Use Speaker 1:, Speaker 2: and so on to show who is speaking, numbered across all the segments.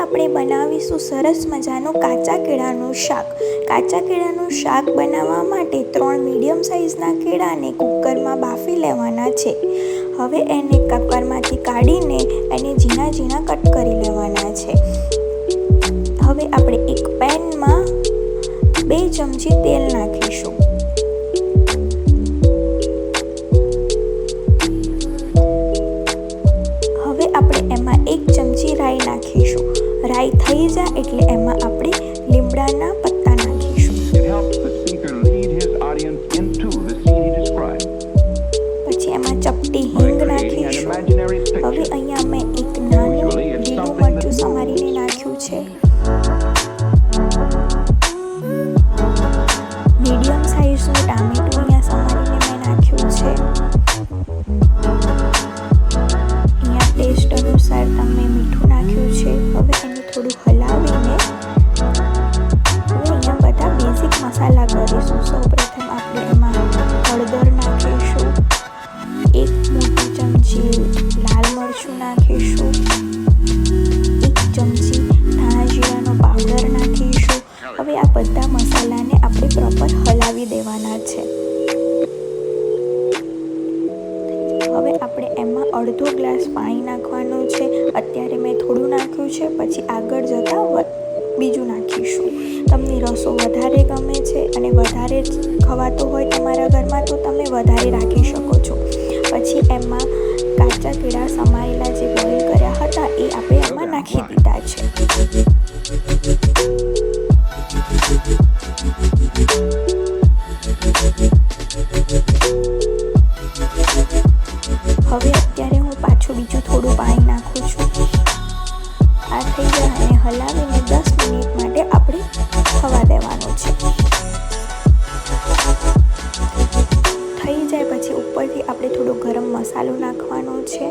Speaker 1: આપણે બનાવીશું સરસ મજાનું કાચા કેળાનું શાક. કાચા કેળાનું શાક બનાવવા માટે 3 મીડિયમ સાઇઝના કેળાને કુકરમાં બાફી લેવાના છે. હવે એને કુકરમાંથી કાઢીને એને ઝીણા ઝીણા કટ કરી લેવાના છે. હવે આપણે એક પેનમાં 2 ચમચી તેલ નાખીશું. હવે આપણે એમાં 1 ચમચી રાઈ નાખીશું. રાઈ થઈ જાય એટલે એમાં આપણે લીમડાના પત્તા નાખીશું. પછી એમાં ચપટી હિંગ નાખીશું. હવે અહીંયા મેં એક નાનું લીલું મરચું સમારીને નાખ્યું છે. મીડિયમ સાઇઝનું ટામેટું અહીંયા સમારીને મેં નાખ્યું છે. અહીંયા ટેસ્ટ અનુસાર તમે મીઠું નાખ્યું છે. હવે એને થોડું હલાવીને હવે અહીંયા બધા બેઝિક મસાલા કરીશું. સૌપ્રથમ આપણે એમાં હળદર નાખીશું. 1 મોટી ચમચી લાલ મરચું નાખીશું. 1 ચમચી ધાણા જીરાનો પાવડર નાખીશું. હવે આ બધા મસાલાને આપણે પ્રોપર હલાવી દેવાના છે. હવે આપણે એમાં અડધો ગ્લાસ પાણી નાખવાનું છે. અત્યારે મેં થોડું નાખ્યું છે, પછી આગળ જતાં બીજું નાખીશું. તમને રસો વધારે ગમે છે અને વધારે ખવાતો હોય તમારા ઘરમાં તો તમે વધારે રાખી શકો છો. પછી એમાં કાચા કેળા સમારેલા જે બોઇલ કર્યા હતા એ આપણે એમાં નાખી દીધા છે. હવે અત્યારે હું પાછું બીજું થોડું પાણી નાખું છું. આ થઈ જાય અને હલાવીને 10 મિનિટ માટે આપણે થવા દેવાનું છે. થઈ જાય પછી ઉપરથી આપણે થોડો ગરમ મસાલો નાખવાનો છે.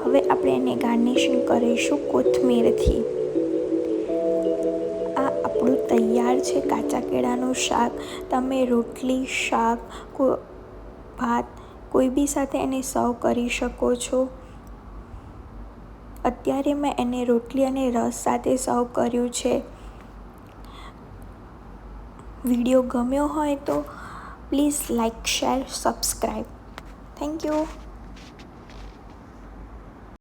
Speaker 1: હવે આપણે એને ગાર્નિશિંગ કરીશું કોથમીરથી. આ આપણું તૈયાર છે કાચા કેળાનું શાક. તમે રોટલી, શાક, ભાત કોઈ બી સાથે એને સર્વ કરી શકો છો. અત્યારે મેં એને રોટલી અને રસ સાથે સર્વ કર્યું છે. વિડીયો ગમ્યો હોય તો please like, share, subscribe. Thank you.